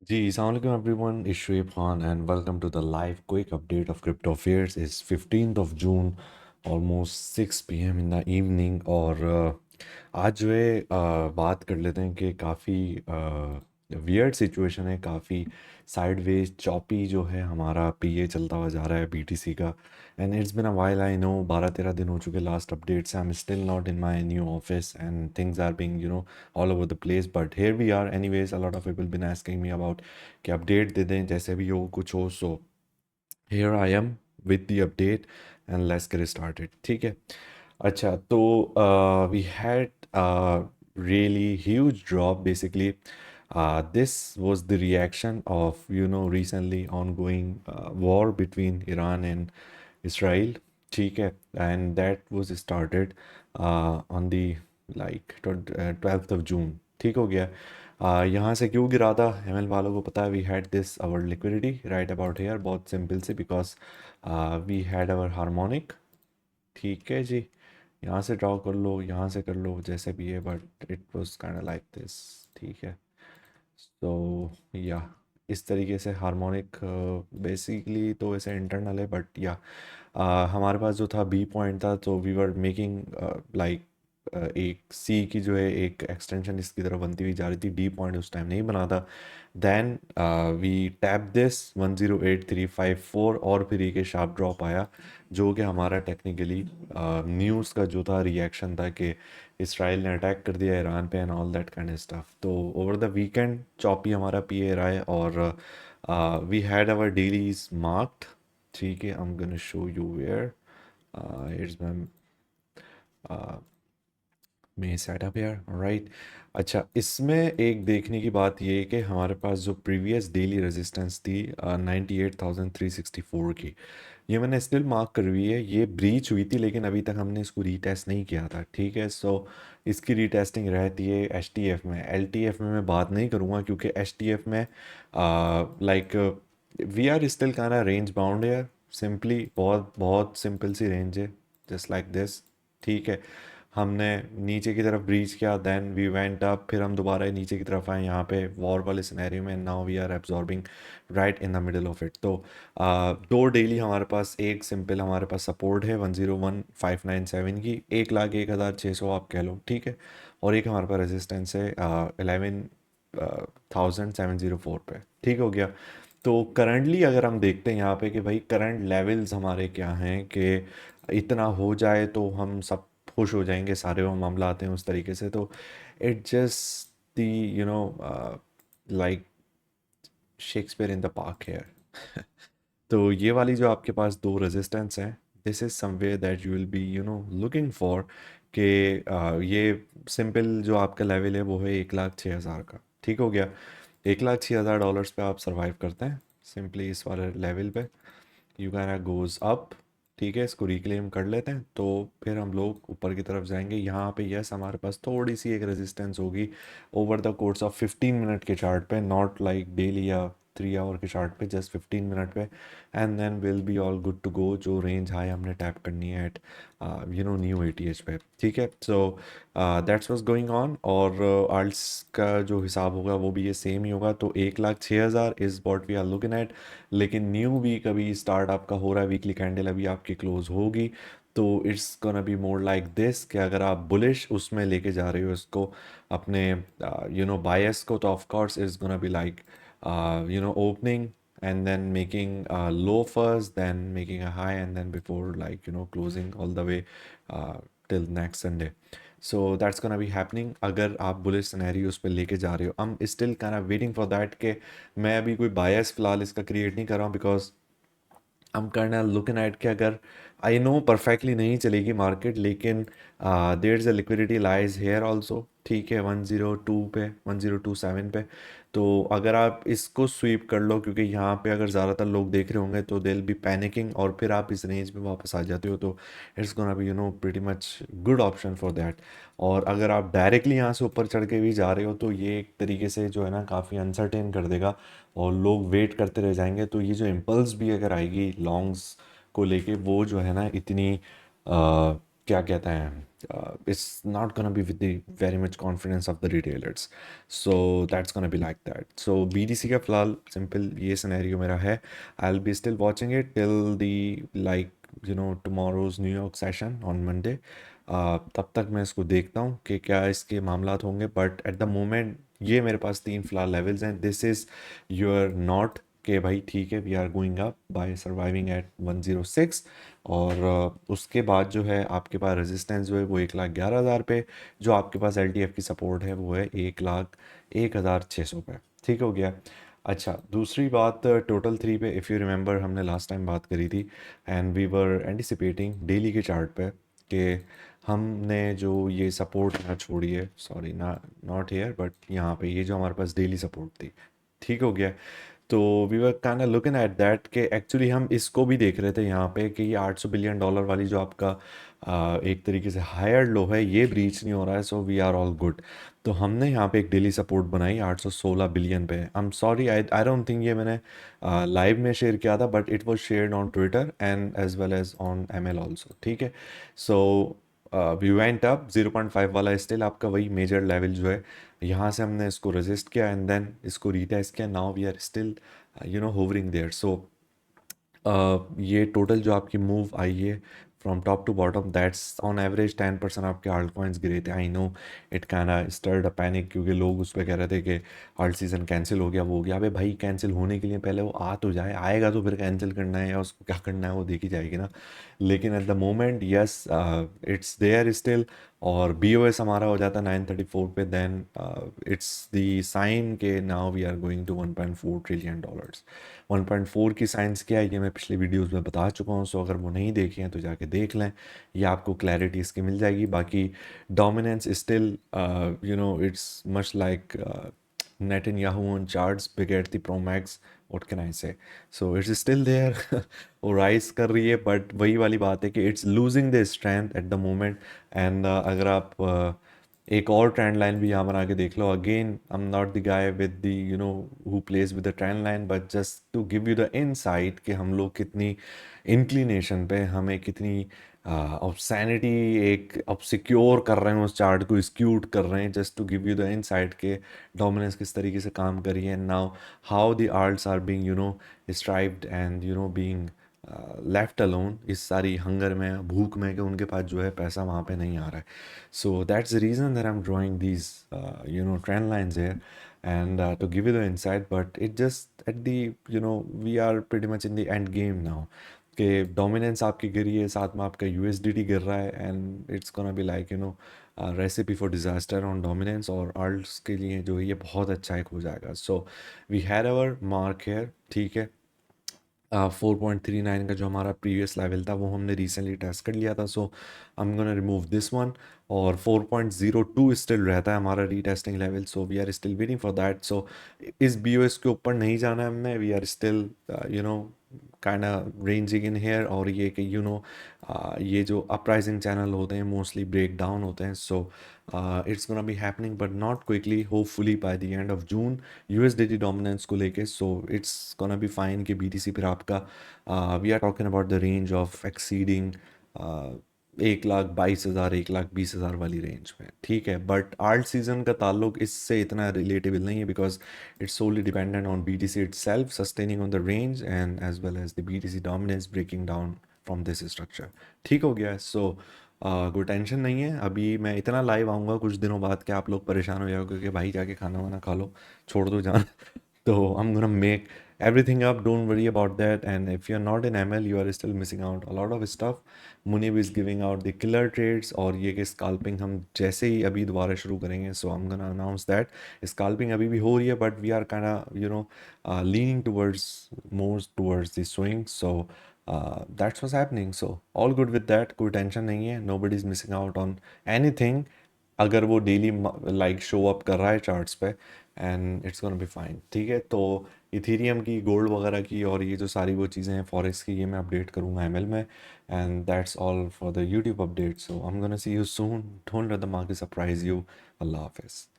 Ji, Assalamualaikum everyone, it's Shoaib Khan and welcome to the live quick update of crypto affairs. It's 15th of June, almost 6 p.m. in the evening और आज जो है बात कर लेते हैं कि काफ़ी वियर्ड सिचुएशन है, काफ़ी साइडवेज चॉपी जो है हमारा पीए चलता हुआ जा रहा है बीटीसी का। And it's been a while, I know 12-13 दिन हो चुके लास्ट अपडेट से। I am still not in my new office and things are being all over the place, but here we are anyways. A lot of people been asking me about कि update दे दें जैसे भी हो कुछ हो, so here I am with the update and let's get started। ठीक है। अच्छा तो we had a really huge drop basically। This was the reaction of recently ongoing war between Iran and Israel। ठीक है। And that was started on the like 12th of June। ठीक हो गया। यहाँ से क्यों गिरा था एमएल वालों को पता है। We had this our liquidity right about here, बहुत सिंपल से, because we had our harmonic. ठीक है जी। यहाँ से ड्रॉ कर लो, यहाँ से कर लो, जैसे भी है, but it was kind like this. ठीक है। तो या इस तरीके से हार्मोनिक बेसिकली तो वैसे इंटरनल है, बट या हमारे पास जो था बी पॉइंट था, तो वी वर मेकिंग लाइक एक सी की जो है एक एक्सटेंशन इसकी तरफ बनती हुई जा रही थी। डी पॉइंट उस टाइम नहीं बना था। देन वी टैप दिस 108,354 और फिर एक शार्प ड्रॉप आया, जो कि हमारा टेक्निकली न्यूज़ का जो था रिएक्शन था कि इसराइल ने अटैक कर दिया ईरान पे and all that kind of stuff. तो ओवर द वीकेंड चॉपी हमारा पी रहा है और we had our dailies marked. ठीक है। I am gonna show you where it's my में सेटअप यार, राइट। अच्छा, इसमें एक देखने की बात ये है कि हमारे पास जो प्रीवियस डेली रेजिस्टेंस थी 98,364 की, ये मैंने स्टिल मार्क कर हुई है। ये ब्रीच हुई थी लेकिन अभी तक हमने इसको रीटेस्ट नहीं किया था। ठीक है। सो इसकी रीटेस्टिंग रहती है एच में। एल में मैं बात नहीं करूँगा क्योंकि एच में like we are still kind range bound है। सिंपली बहुत बहुत सिंपल सी रेंज है, जस्ट लाइक दिस। ठीक है। हमने नीचे की तरफ ब्रीच किया, देन वी वेंट अप, फिर हम दोबारा नीचे की तरफ आए यहाँ पे वॉर वाले सिनेरियो में। Now we are absorbing right in the middle of it. तो दो डेली हमारे पास, एक सिंपल हमारे पास सपोर्ट है 101,597 की, 1,01,600 आप कह लो। ठीक है। और एक हमारे पास रेजिस्टेंस है 11,704 पे। ठीक हो गया। तो करंटली अगर हम देखते हैं यहाँ पे कि भाई करंट लेवल्स हमारे क्या हैं, कि इतना हो जाए तो हम सब खुश हो जाएंगे, सारे वो मामला आते हैं उस तरीके से। तो it just the like Shakespeare in the park here. तो ये वाली जो आपके पास दो रेजिस्टेंस हैं, this is somewhere that you will be looking for कि ये सिंपल जो आपका लेवल है वो है 1,06,000 का। ठीक हो गया। 1,06,000 पे आप सरवाइव करते हैं सिंपली इस वाले लेवल पे, यू कैन गोज़ अप। ठीक है। इसको रिक्लेम कर लेते हैं तो फिर हम लोग ऊपर की तरफ जाएंगे। यहाँ पे यस हमारे पास थोड़ी सी एक रेजिस्टेंस होगी over the course of 15 minute के चार्ट पे, नॉट लाइक डेली या 3 आवर के चार्ट पे, जस्ट 15 मिनट पे। And then will be all good to go. जो रेंज हाई हमने टैप करनी है एट न्यू एटीएच पे। ठीक है। So that's was going on. और आल्ट्स का जो हिसाब होगा वो भी ये सेम ही होगा। तो 1,06,000 is what we are looking at. लेकिन न्यू वीक अभी स्टार्ट आपका हो रहा है, वीकली कैंडल अभी आपकी क्लोज होगी। तो it's gonna be more like this कि अगर आप बुलिश उसमें लेके जा रहे हो इसको अपने बायस को, तो of course it's gonna be like opening and then making a low first, then making a high, and then before like closing all the way till next Sunday। so that's gonna be happening अगर आप bullish scenario उस पर लेके जा रहे हो। I'm still kind of waiting for that कि मैं अभी कोई बायस फिलहाल इसका क्रिएट नहीं कर रहा हूँ, बिकॉज हम करना लुकिंग एट के अगर आई नो परफेक्टली नहीं चलेगी मार्केट, लेकिन there is a liquidity lies here also. ठीक है। 102 पे, 1027 पे। तो अगर आप इसको स्वीप कर लो, क्योंकि यहाँ पे अगर ज़्यादातर लोग देख रहे होंगे तो दे विल बी पैनिकिंग, और फिर आप इस रेंज में वापस आ जाते हो, तो it's gonna be pretty much good option for that. और अगर आप डायरेक्टली यहाँ से ऊपर चढ़ के भी जा रहे हो तो ये एक तरीके से जो है ना काफ़ी अनसर्टेन कर देगा और लोग वेट करते रह जाएंगे। तो ये जो इम्पल्स भी अगर आएगी लॉन्ग्स को लेके, वो जो है ना इतनी क्या कहते हैं, it's not gonna be with the very much confidence of the retailers, so that's gonna be like that. So BTC का फिलहाल सिंपल ये सिनेरियो मेरा है, I'll be still watching it till the like tomorrow's New York session on Monday. तब तक मैं इसको देखता हूँ कि क्या इसके मामलात होंगे, बट एट द मोमेंट ये मेरे पास तीन फिलहाल लेवल्स हैं. दिस इज़ योर नॉट कि भाई ठीक है we are going up by surviving at 106, और उसके बाद जो है आपके पास रेजिस्टेंस जो है वो 1,11,000 पे, जो आपके पास LTF की सपोर्ट है वो है 1,01,600 पे. ठीक हो गया. अच्छा, दूसरी बात टोटल थ्री पे, इफ़ यू रिमेंबर हमने लास्ट टाइम बात करी थी and we were anticipating daily के चार्ट पे कि हमने जो ये सपोर्ट ना छोड़ी है, सॉरी ना, नॉट हेयर बट यहाँ पे ये जो हमारे पास डेली सपोर्ट थी. ठीक हो गया. तो we were kind of looking at that कि एक्चुअली हम इसको भी देख रहे थे यहाँ पे कि ये $800 बिलियन वाली जो आपका एक तरीके से हायर लो है ये ब्रीच नहीं हो रहा है, so we are all good. तो हमने यहाँ पे एक डेली सपोर्ट बनाई 816 बिलियन पे. I am sorry, I I don't think ये मैंने लाइव में शेयर किया था, but it was shared on Twitter and as well as on ML also. ठीक है. सो वी वेंट अप 0.5 वाला स्टिल आपका वही मेजर लेवल जो है, यहाँ से हमने इसको रेजिस्ट किया एंड देन इसको रीटेस्ट किया. Now we are still hovering there. So ये टोटल जो आपकी मूव आई है from top to bottom, that's on average 10% आपके आल्ट कॉइन्स गिरे थे. I know it can start a panic, क्योंकि लोग उस पर कह रहे थे कि आल्ट सीज़न कैंसिल हो गया, वो हो गया. अबे भाई कैंसिल होने के लिए पहले वो आ तो जाए, आएगा तो फिर कैंसिल करना है या उसको क्या करना है वो देखी जाएगी ना. लेकिन at the moment yes it's there still, और BOS हमारा हो जाता 934 पे, देन इट्स द साइन के now we are going to $1.4 trillion. 1.4 की साइंस क्या है ये मैं पिछले वीडियोस में बता चुका हूँ, सो अगर वो नहीं देखे हैं तो जाके देख लें, या आपको क्लैरिटी इसकी मिल जाएगी. बाकी dominance still it's much like Netanyahu on charts, Bugatti Pro Max, what can I say? So it's still there. वो राइज कर रही है, बट वही वाली बात है कि it's losing the strength eight the moment. And अगर आप एक और ट्रेंड लाइन भी यहाँ बना के देख लो, again I am not the guy with the who plays with the trend line, but just to give you the insight कि हम लोग कितनी इंक्लिनेशन पे, हमें कितनी ऑब्सैनिटी एक अब सिक्योर कर रहे हैं उस चार्ट को, स्क्यूट कर रहे हैं, just to give you the insight के डोमिनेंस किस तरीके से काम करी है. Now how the arts are being strived and being left alone इस सारी हंगर में, भूख में, कि उनके पास जो है पैसा वहाँ पे नहीं आ रहा है. So that's the reason that I am drawing these trend lines here and to give you the insight, but it just at the we are pretty much in the end game now कि dominance आपकी गिरी है, साथ में आपका USDT गिर रहा है, and it's gonna be like recipe for disaster on dominance, और आल्ट्स के लिए जो है ये बहुत अच्छा एक हो जाएगा. So we had our mark here. ठीक है. 4.39 का जो हमारा प्रीवियस लेवल था वो हमने रिसेंटली टेस्ट कर लिया था, so I am gonna remove this one. और 4.02 स्टिल रहता है हमारा retesting level, so we are still waiting for that. So इस BOS के ऊपर नहीं जाना है हमने, we are still kind of ranging in here. और ये कि ये जो अपराइजिंग चैनल होते हैं मोस्टली ब्रेक डाउन होते हैं, so it's gonna be happening but not quickly, hopefully by the end of June USDT dominance को लेके. So it's gonna be fine कि BTC फिर आपका we are talking about the range of exceeding 1,22,000 1,20,000 वाली range में. ठीक है. But art season का ताल्लुक इससे इतना रिलेटेबल नहीं है, because it's solely dependent on BTC itself sustaining on the range and as well as the BTC dominance breaking down from this structure. ठीक हो गया है. सो कोई टेंशन नहीं है. अभी मैं इतना लाइव आऊँगा कुछ दिनों बाद कि आप लोग परेशान हो जाओगे कि भाई जाके खाना वाना खा लो, छोड़ दो जान. So I'm gonna make everything up. Don't worry about that. And if you're not in ML, you are still missing out a lot of stuff. Munib is giving out the killer trades, और ये कि scalping हम जैसे ही अभी दोबारा शुरू करेंगे, so I'm gonna announce that scalping अभी भी हो रही है, but we are kind of leaning towards more towards the swing. So that's what's happening. So all good with that. कोई टेंशन नहीं है. Nobody is missing out on anything. अगर वो डेली लाइक शो अप कर रहा है charts पे, and it's gonna be fine. ठीक है. तो इथीरियम की, गोल्ड वगैरह की, और ये जो सारी वो चीज़ें हैं फॉरेक्स की, ये मैं अपडेट करूँगा ML में. And that's all for the YouTube update. So I am gonna see you soon. Don't let the market surprise you. अल्लाह हाफिज़.